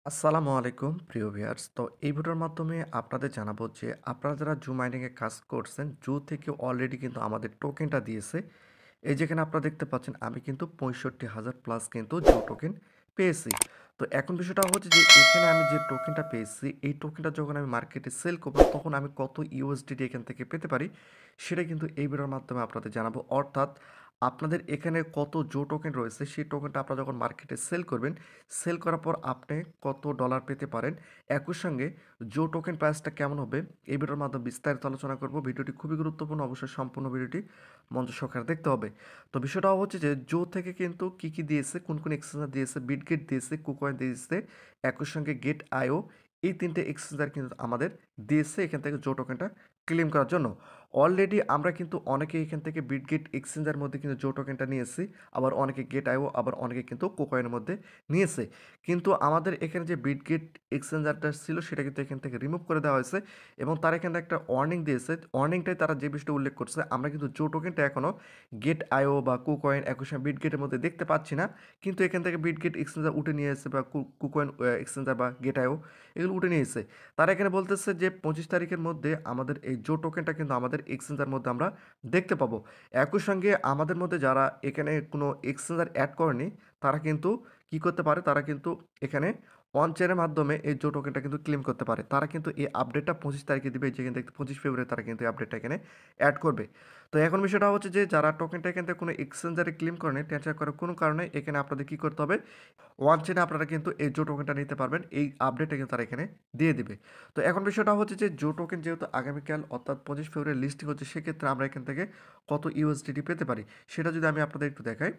আসসালামু আলাইকুম প্রিয় ভিউয়ার্স। তো এই ভিডিওর মাধ্যমে আপনাদের জানাবো যে আপনারা যারা জু মাইনিংয়ে কাজ করছেন, জু থেকে অলরেডি কিন্তু আমাদের টোকেনটা দিয়েছে। এই যেখানে আপনারা দেখতে পাচ্ছেন আমি কিন্তু ৬৫,০০০ প্লাস কিন্তু জু টোকেন পেয়েছি। তো এখন বিষয়টা হচ্ছে যে এখানে আমি যে টোকেনটা পেয়েছি, এই টোকেনটা যখন আমি মার্কেটে সেল করব তখন আমি কত ইউএসডিটি এখান থেকে পেতে পারি, সেটা কিন্তু এই ভিডিওর মাধ্যমে আপনাদের জানাবো। অর্থাৎ আপনাদের এখানে কত জো টোকেন রয়েছে, সেই টোকেনটা আপনারা যখন মার্কেটে সেল করবেন, সেল করার পর আপনি কত ডলার পেতে পারেন, একই সঙ্গে জো টোকেন প্রাইসটা কেমন হবে, এই ভিডিওর মাধ্যমে বিস্তারিত আলোচনা করব। ভিডিওটি খুবই গুরুত্বপূর্ণ, অবশ্যই সম্পূর্ণ ভিডিওটি মনোযোগ সহকারে দেখতে হবে। তো বিষয়টা হচ্ছে যে জো থেকে কিন্তু কি দিয়েছে, কোন কোন এক্সচেঞ্জার দিয়েছে, বিটগেট দিয়েছে, কুকয়েন দিয়েছে, একই সঙ্গে গেট আইও, এই তিনটে এক্সচেঞ্জার কিন্তু আমাদের দিয়েছে এখান থেকে জো টোকেনটা ক্লেম করার জন্য। অলরেডি আমরা কিন্তু অনেকে এখান থেকে বিটগেট এক্সচেঞ্জার মধ্যে কিন্তু জো টোকেনটা নিয়েছি, আবার অনেকে গেট আইও, আবার অনেকে কিন্তু কুকয়েনের মধ্যে নিয়েছে। কিন্তু আমাদের এখানে যে বিটগেট এক্সচেঞ্জারটা ছিল সেটা কিন্তু এখান থেকে রিমুভ করে দেওয়া হয়েছে এবং তারা এখানে একটা ওয়ার্নিং দিয়েছে। ওয়ার্নিংটাই তারা যে বিষয়টা উল্লেখ করছে, আমরা কিন্তু জো টোকেনটা এখনও গেট আইও বা কুকয়েন একই সঙ্গে বিটগেটের মধ্যে দেখতে পাচ্ছি না, কিন্তু এখান থেকে বিটগেট এক্সচেঞ্জার উঠে নিয়ে এসেছে বা কুকয়েন এক্সচেঞ্জার বা গেট আইও এগুলো উঠে নিয়ে এসেছে। তারা এখানে বলতেছে যে 25 তারিখের মধ্যে আমাদের এই জো টোকেনটা কিন্তু আমাদের এক্সচেঞ্জার মধ্যে আমরা দেখতে পাবো। একই সঙ্গে আমাদের মধ্যে যারা এখানে কোনো এক্সচেঞ্জার অ্যাড করেনি, তারা কিন্তু কি করতে পারে, তারা কিন্তু এখানে অন চেনের মাধ্যমে এই জো টোকেনটা কিন্তু ক্লেম করতে পারে। তারা কিন্তু এই আপডেটটা 25 তারিখে দিবে, যেখানে দেখতে 25 ফেব্রুয়ারি তারা কিন্তু এই আপডেটটা এখানে অ্যাড করবে। তো এখন বিষয়টা হচ্ছে যে যারা টোকেনটা এখান থেকে কোনো এক্সচেঞ্জারে ক্লেম করেনি, টেনশন করার কোনো কারণে এখানে আপনাদের কি করতে হবে, ওয়ান চেনে আপনারা কিন্তু এই জো টোকেনটা নিতে পারবেন। এই আপডেটটা কিন্তু তারা এখানে দিয়ে দিবে। তো এখন বিষয়টা হচ্ছে যে জো টোকেন যেহেতু আগামীকাল অর্থাৎ 25 ফেব্রুয়ারি লিস্টিং হচ্ছে, সেক্ষেত্রে আমরা এখান থেকে কত ইউএসডিটি পেতে পারি সেটা যদি আমি আপনাদের একটু দেখাই।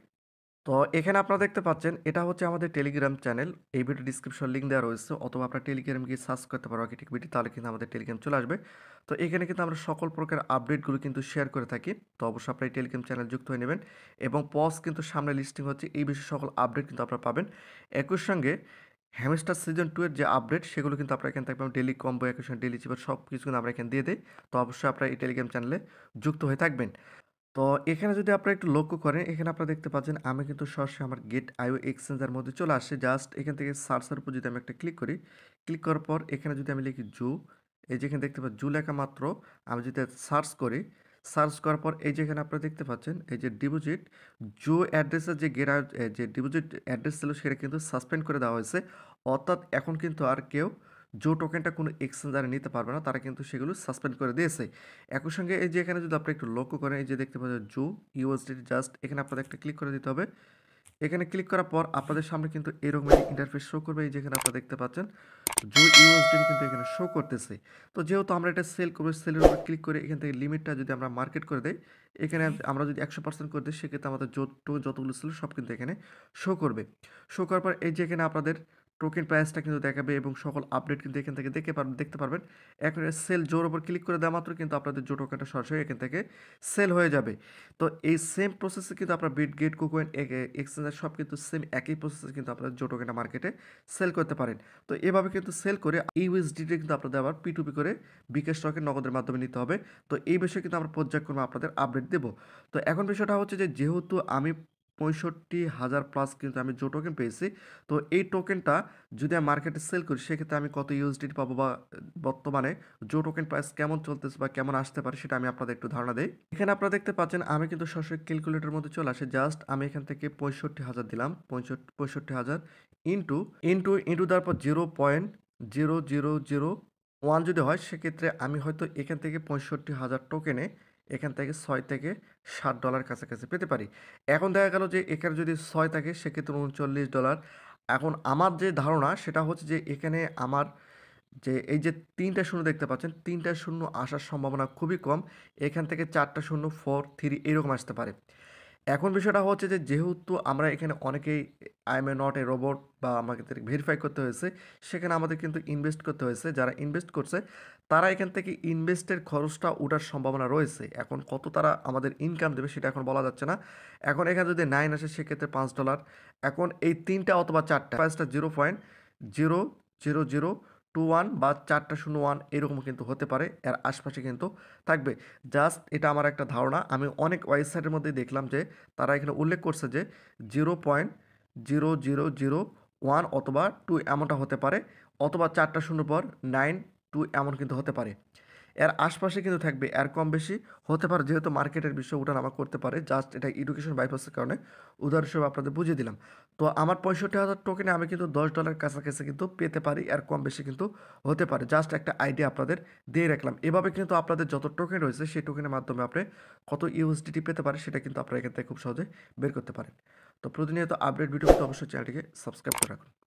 তো এখানে আপনারা দেখতে পাচ্ছেন এটা হচ্ছে আমাদের টেলিগ্রাম চ্যানেল। এই ভিডিও ডিসক্রিপশন লিঙ্ক দেওয়া রয়েছে, অথবা আপনার টেলিগ্রাম গিয়ে সার্চ করতে পারো আর্কিটেক্ট বিডি, তাহলে কিন্তু আমাদের টেলিগ্রাম চলে আসবে। তো এখানে কিন্তু আমরা সকল প্রকার আপডেটগুলো কিন্তু শেয়ার করে থাকি। তো অবশ্যই আপনার এই টেলিগ্রাম চ্যানেল যুক্ত হয়ে নেবেন এবং পজ কিন্তু সামনে লিস্টিং হচ্ছে, এই বিষয়ে সকল আপডেট কিন্তু আপনারা পাবেন। একই সঙ্গে হ্যামস্টার সিজন 2 এর যে আপডেট সেগুলো কিন্তু আপনারা এখান থেকে পাবেন, ডেইলি কম্বো, একই সঙ্গে ডেইলি চিপার সব কিছু কিন্তু আমরা এখানে দিয়ে দেই। তো অবশ্যই আপনারা এই টেলিগ্রাম চ্যানেলে যুক্ত হয়ে থাকবেন। তো এখানে যদি আপনারা একটু লক্ষ্য করেন, এখানে আপনারা দেখতে পাচ্ছেন আমি কিন্তু সরাসরি আমার গেট আইও এক্সচেঞ্জার মধ্যে চলে আসছে। জাস্ট এখান থেকে সার্চের উপর যদি আমি একটা ক্লিক করি, ক্লিক করার পর এখানে যদি আমি লিখি জু, এই যেখানে দেখতে পাচ্ছি জু লেখা মাত্র আমি যদি সার্চ করি, সার্চ করার পর এই যেখানে আপনারা দেখতে পাচ্ছেন এই যে ডিপোজিট জু অ্যাড্রেসের যে যে ডিপোজিট অ্যাড্রেস ছিল সেটা কিন্তু সাসপেন্ড করে দেওয়া হয়েছে। অর্থাৎ এখন কিন্তু আর কেউ জো টোকেনটা কোনো এক্সচেঞ্জারে নিতে পারবে না, তারা কিন্তু সেগুলো সাসপেন্ড করে দিয়েছে। একই সঙ্গে এই যে এখানে যদি আপনি একটু লক্ষ্য করেন, এই যে দেখতে পাচ্ছেন জু ইউএসডিটি, জাস্ট এখানে আপনাদের একটা ক্লিক করে দিতে হবে। এখানে ক্লিক করার পর আপনাদের সামনে কিন্তু এরকম একটি ইন্টারফেস শো করবে। এই যেখানে আপনারা দেখতে পাচ্ছেন জু ইউএসডিটি কিন্তু এখানে শো করতেছে। তো যেহেতু আমরা এটা সেল করবো, সেলের উপর ক্লিক করে এখান থেকে লিমিটটা যদি আমরা মার্কেট করে দেই, এখানে আমরা যদি 100% করে দিই, সেক্ষেত্রে আমাদের যতগুলো ছিল সব কিন্তু এখানে শো করবে। শো করার পর এই যে এখানে আপনাদের টোকেন প্রাইসটা কিন্তু দেখাবে এবং সকল আপডেট কিন্তু এখান থেকে দেখতে পারবেন। এখন সেল জোর উপর ক্লিক করে দেওয়া মাত্র কিন্তু আপনাদের জো টোকেনটা সরাসরি এখান থেকে সেল হয়ে যাবে। তো এই সেম প্রসেসে কিন্তু আপনার বিটগেট, কুকয়েন, এক্সচেঞ্জার সব কিন্তু সেম একই প্রসেসে কিন্তু আপনারা জো টোকেনটা মার্কেটে সেল করতে পারেন। তো এভাবে কিন্তু সেল করে ইউএসডিটি কিন্তু আপনাদের আবার P2P করে বিকাশ স্টকের নগদের মাধ্যমে নিতে হবে। তো এই বিষয়ে কিন্তু আমরা পর্যায়ক্রমে আপনাদের আপডেট দেব। তো এখন বিষয়টা হচ্ছে যে যেহেতু আমি ৬৫,০০০ প্লাস কিন্তু আমি জো টোকেন পেয়েছি, তো এই টোকেনটা যদি আমি মার্কেটে সেল করি, সেক্ষেত্রে আমি কত ইউএসডিটি পাবো, বা বর্তমানে জো টোকেন প্রাইস কেমন চলতেছে বা কেমন আসতে পারে সেটা আমি আপনাদের একটু ধারণা দেই। এখানে আপনারা দেখতে পাচ্ছেন আমি কিন্তু সরাসরি ক্যালকুলেটরের মধ্যে চলে আসে। জাস্ট আমি এখান থেকে ৬৫,০০০ দিলাম, ৬৫,০০০ ইন্টু ইন্টু দেওয়ার পর 0.00001 যদি হয়, সেক্ষেত্রে আমি হয়তো এখান থেকে ৬৫,০০০ টোকেনে এখান থেকে ৬ থেকে $৭ কাছাকাছি পেতে পারি। এখন দেখা গেল যে এখানে যদি ৬ থাকে, সেক্ষেত্রে $৩৯। এখন আমার যে ধারণা সেটা হচ্ছে যে এখানে আমার যে এই যে ৩টা শূন্য দেখতে পাচ্ছেন, ৩টা শূন্য আসার সম্ভাবনা খুবই কম। এখান থেকে ৪টা শূন্য, 4, 3 এরকম আসতে পারে। এখন বিষয়টা হচ্ছে যে যেহেতু আমরা এখানে অনেকেই I M A not a robot বা আমাদের ভেরিফাই করতে হয়েছে, সেখানে আমাদের কিন্তু ইনভেস্ট করতে হয়েছে। যারা ইনভেস্ট করছে তারা এখান থেকে ইনভেস্টের খরচটা ওঠার সম্ভাবনা রয়েছে। এখন কত তারা আমাদের ইনকাম দেবে সেটা এখন বলা যাচ্ছে না। এখন এখানে যদি 9 আসে, সেক্ষেত্রে $5। এখন এই ৩টা অথবা ৪টা প্রাইসটা 0.00021 বা 4টা 01 এরকম কিন্তু হতে পারে, এর আশপাশে কিন্তু থাকবে। জাস্ট এটা আমার একটা ধারণা। আমি অনেক ওয়েবসাইটের মধ্যে দেখলাম যে তারা এখানে উল্লেখ করছে যে 0.000 1 অথবা 2 এমনটা হতে পারে, অথবা 4টা শূন্যর পর 9, 2 এমন কিন্তু হতে পারে। এর আশপাশে কিন্তু থাকবে, এর কম বেশি হতে পারে, যেহেতু মার্কেটের বিষয় ওঠানামা করতে পারে। জাস্ট এটা এডুকেশন বাইপাসের কারণে উদাহরণ হিসেবে আপনাদের বুঝিয়ে দিলাম। তো আমার 65,000 টোকেনে আমি কিন্তু $10 কাছাকাছি কিন্তু পেতে পারি, এর কম বেশি কিন্তু হতে পারে। জাস্ট একটা আইডিয়া আপনাদের দিয়ে রাখলাম। এভাবে কিন্তু আপনাদের যত টোকেন রয়েছে সেই টোকেনের মাধ্যমে আপনি কত ইউএসডিটি পেতে পারেন সেটা কিন্তু আপনারা এখান থেকে খুব সহজে বের করতে পারেন। তো প্রতিনিয়ত আপডেট ভিডিও পেতে অবশ্যই চ্যানেলটিকে সাবস্ক্রাইব করে রাখুন।